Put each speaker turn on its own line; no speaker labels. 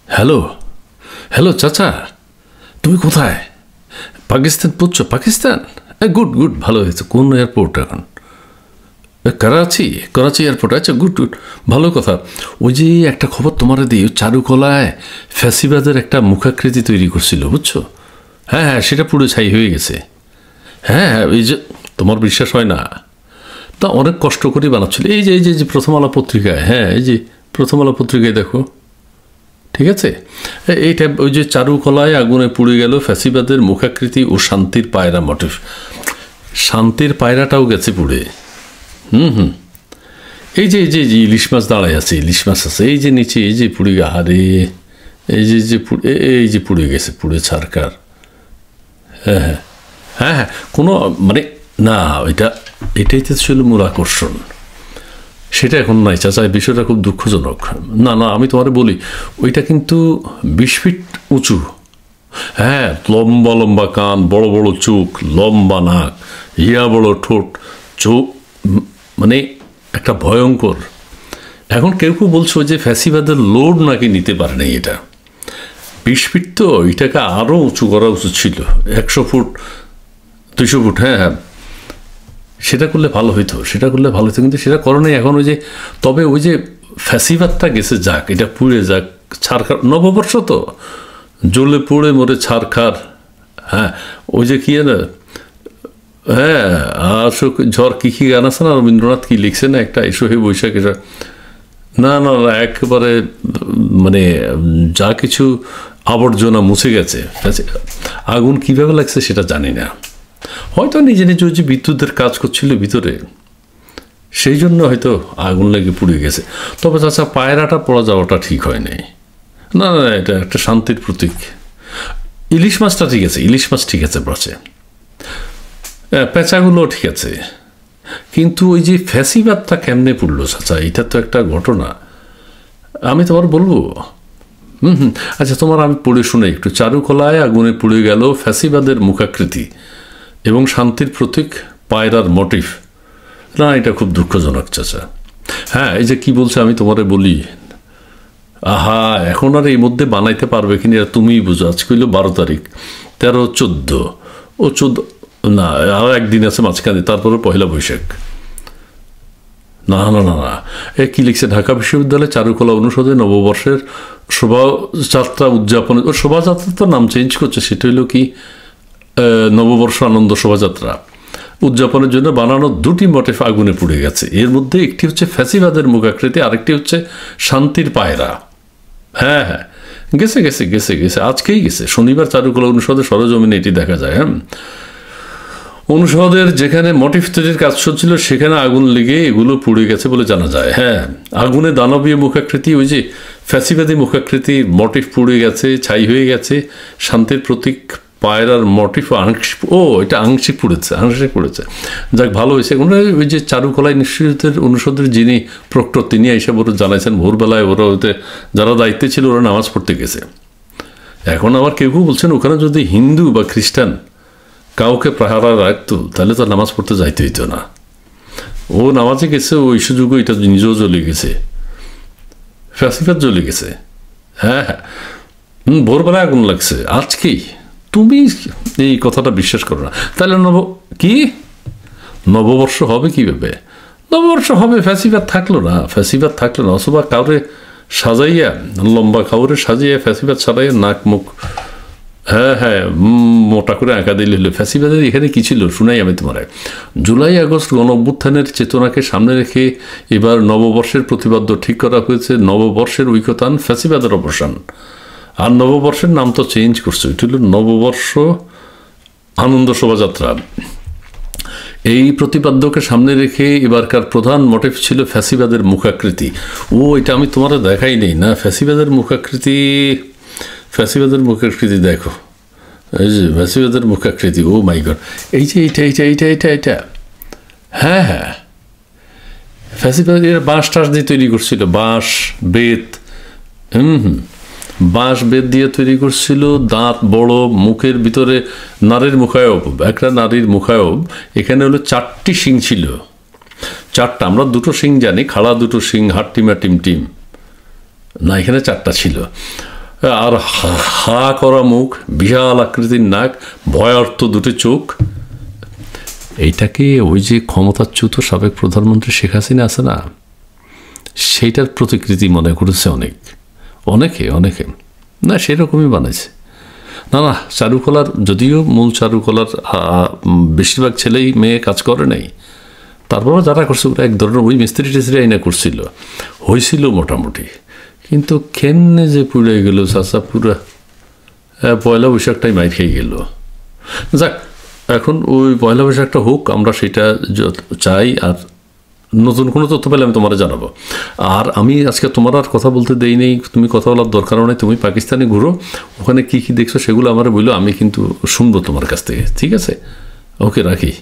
Hello, hello চাচা, তুমি কোথায়? পাকিস্তান পড়ছো? পাকিস্তান? গুড গুড, ভালো হয়েছে। কোন এয়ারপোর্ট এখন? করাচি? করাচি এয়ারপোর্ট, আচ্ছা গুড গুড, ভালো কথা। ওই যে একটা খবর তোমার দিই, চারুকলায় ফ্যাসিবাদের একটা মুখাকৃতি তৈরি করছিল, বুঝছো? হ্যাঁ হ্যাঁ, সেটা পুরো ছাই হয়ে গেছে। হ্যাঁ হ্যাঁ, এই যে তোমার বিশ্বাস হয় না, তা অনেক কষ্ট করে বানাচ্ছিল। এই যে এই যে যে প্রথম আলো পত্রিকায়, হ্যাঁ এই যে প্রথম আলো পত্রিকায় দেখো, ঠিক আছে? এইটা ওই যে চারুকলায় আগুনে পুড়ে গেল ফ্যাসিবাদের মুখাকৃতি ও শান্তির পায়রা মোটিভ। শান্তির পায়রাটাও গেছে পুড়ে। হুম, এই যে এই যে ইলিশ মাছ দাঁড়ায় আছে, ইলিশ মাছ আছে এই যে নিচে, এই যে পুড়ে, আহারে এই যে যে এই যে পুড়ে গেছে, পুড়ে ছারকার। হ্যাঁ হ্যাঁ হ্যাঁ হ্যাঁ, কোনো মানে না, এটাই তো ছিল মূল আকর্ষণ, সেটা এখন নাই চাচা। বিষয়টা খুব দুঃখজনক। না না, আমি তোমারে বলি, ওইটা কিন্তু 20 ফিট উঁচু। হ্যাঁ, লম্বা লম্বা কান, বড় বড় চোখ, লম্বা নাক, ইয়া বড় ঠোঁট, চোখ, মানে একটা ভয়ঙ্কর। এখন কেউ কেউ বলছো যে ফ্যাসিবাদের লোড নাকি নিতে পারে নাই এটা। 20 ফিট তো, এটাকে আরও উঁচু করা উচিত ছিল, 100 ফুট 200 ফুট। হ্যাঁ হ্যাঁ, সেটা করলে ভালো হইতো, সেটা করলে ভালো হতো, কিন্তু সেটা করো নাই। এখন ওই যে, তবে ওই যে ফ্যাসিবাদটা গেছে, যাক, এটা পুড়ে যাক, ছারখার। নববর্ষ তো, জ্বলে পুড়ে মরে ছারখার। হ্যাঁ, ওই যে কি না, হ্যাঁ, আসুক ঝড়, কি গান আছে না, রবীন্দ্রনাথ কি লিখছে না একটা, এসো হে বৈশাখ, এটা না না না, একেবারে মানে যা কিছু আবর্জনা মুছে গেছে। আগুন কিভাবে লাগছে সেটা জানি না, হয়তো নিজে নিজে ওই যে বিদ্যুতের কাজ করছিল ভিতরে, সেই জন্য হয়তো আগুন লেগে পুড়ে গেছে। তবে চাচা, পায়রাটা পড়া যাওয়াটা ঠিক হয় নাই। না না, এটা একটা শান্তির প্রতীক। ইলিশ মাছটা ঠিক আছে, ইলিশ মাছ ঠিক আছে বাঁচে, পেঁচাগুলো ঠিক আছে, কিন্তু ওই যে ফ্যাসিবাদটা কেমনে পড়লো চাচা, এটা তো একটা ঘটনা। আমি তোমার বলবো, আচ্ছা তোমার আমি পড়ে শুনে একটু। চারুকলায় আগুনে পুড়ে গেল ফ্যাসিবাদের মুখাকৃতি এবং শান্তির প্রতীক পায়রার মোটিভ। না, এটা খুব দুঃখজনক চাচা। হ্যাঁ, এই যে কি বলছে আমি তোমারে বলি, আহা, এখন আর এই মধ্যে বানাইতে পারবে কিনা তুমিই বুঝো। আজকে হইল 12 তারিখ, 13, 14, ও 14 না, আর একদিন আছে মাঝখানে, তারপরে পয়লা বৈশাখ। না না না না, এ কি লিখছে, ঢাকা বিশ্ববিদ্যালয় চারুকলা অনুষদে নববর্ষের শোভাযাত্রা উদযাপন। ও শোভাযাত্রা তো নাম চেঞ্জ করছে, সেটা হইল কি নববর্ষ আনন্দ শোভাযাত্রা উদযাপনের জন্য বানানো 2টি মোটিফ আগুনে পুড়ে গেছে। এর মধ্যে একটি হচ্ছে ফ্যাসিবাদের মুখাকৃতি, আরেকটি হচ্ছে শান্তির পায়রা। হ্যাঁ হ্যাঁ, গেছে গেছে গেছে গেছে, আজকেই গেছে। শনিবার চারুকলা অনুষদের সরজমিনে এটি দেখা যায়। হ্যাঁ, অনুষদের যেখানে মোটিফ তৈরির কাজ চলছিল সেখানে আগুন লেগে এগুলো পুড়ে গেছে বলে জানা যায়। হ্যাঁ, আগুনে দানবীয় মুখাকৃতি, ওই যে ফ্যাসিবাদী মুখাকৃতি মোটিফ পুড়ে গেছে, ছাই হয়ে গেছে। শান্তির প্রতীক পায়রার মোটিফ আংশিক, এটা আংশিক পড়েছে। যাক, ভালো হয়েছে। ওই যে চারুকলা ইনস্টিটিউটের অনুষদের যিনি প্রক্টর, তিনি এসব ওরা জানাইছেন ভোরবেলায়, ওরা ওতে যারা দায়িত্বে ছিল ওরা নামাজ পড়তে গেছে। এখন আবার কেউ কেউ বলছেন ওখানে যদি হিন্দু বা খ্রিস্টান কাউকে পাহারা রাখতো তাহলে তো নামাজ পড়তে যাইতে হইতো না। ও নামাজে গেছে, ওই সুযোগও এটা নিজেও জ্বলে গেছে, ফ্যাসিবাদ জ্বলে গেছে। হ্যাঁ হ্যাঁ, ভোরবেলায় আগুন লাগছে আজকেই। তুমি এই কথাটা বিশ্বাস করো না। তাহলে নববর্ষ হবে কীভাবে? নববর্ষ হবে, ফ্যাসিবাদ থাকলো না, অথবা কাউরে সাজাইয়া, লম্বা কাউরে সাজিয়ে ফ্যাসিবাদ সাজাইয়া নাক মুখ, হ্যাঁ হ্যাঁ, মোটা করে আঁকা দিলে হলো। ফ্যাসিবাদের এখানে কী ছিল শুনাই আমি তোমার। জুলাই আগস্ট গণ অভ্যুত্থানের চেতনাকে সামনে রেখে এবার নববর্ষের প্রতিপাদ্য ঠিক করা হয়েছে নববর্ষের ঐকতান, ফ্যাসিবাদের অবসান। আর নববর্ষের নাম তো চেঞ্জ করছে, এটা হলো নববর্ষ আনন্দ শোভাযাত্রা। এই প্রতিপাদ্যকে সামনে রেখে এবারকার প্রধান মোটিভ ছিল ফ্যাসিবাদের মুখাকৃতি। এটা আমি তোমার দেখাই নেই না, ফ্যাসিবাদের মুখাকৃতি দেখো, এই যে ফ্যাসিবাদের মুখাকৃতি। ও মাই গড, এই যে এইটা। হ্যাঁ হ্যাঁ, ফ্যাসিবাদ এর বাঁশ টাস দিয়ে তৈরি করছিল, বাঁশ বেত, বাঁশ বেত দিয়ে তৈরি করছিল। দাঁত বড়, মুখের ভিতরে নারীর মুখায়ব, একটা নারীর মুখায়ব। এখানে হলো 4টি শিং ছিল, 4টা। আমরা 2টো শিং জানি, খাড়া 2টো শিং, হাট টিমা টিম না, এখানে 4টা ছিল। আর হা করা মুখ, বিশাল আকৃতির নাক, ভয়ার্থ দুটি চোখ। এইটাকে ওই যে ক্ষমতাচ্যুত সাবেক প্রধানমন্ত্রী শেখ হাসিনা আছে না, সেইটার প্রতিকৃতি মনে করেছে অনেকে না, সেরকমই বানাইছে। না চারুকলার, যদিও মূল চারুকলার বেশিরভাগ ছেলেই মেয়ে কাজ করে নাই, তারপরে যারা করছে ওরা এক ধরনের ওই মিস্ত্রি টেস্ত্রি আইনা করছিল, হয়েছিল মোটামুটি। কিন্তু কেমনে যে পুড়ে গেল চাচা, পুরা পয়লা বৈশাখটাই মাইর খেয়ে গেল। যাক, এখন ওই পয়লা বৈশাখটা হোক, আমরা সেটা চাই। আর নতুন কোনো তথ্য পেলে আমি তোমার জানাবো। আর আমি আজকে তোমার আর কথা বলতে দেই নেই, তুমি কথা বলার দরকারও নেই। তুমি পাকিস্তানে ঘুরো, ওখানে কী কী দেখছো সেগুলো আমার বললো, আমি কিন্তু শুনবো তোমার কাছ থেকে। ঠিক আছে, ওকে, রাখি।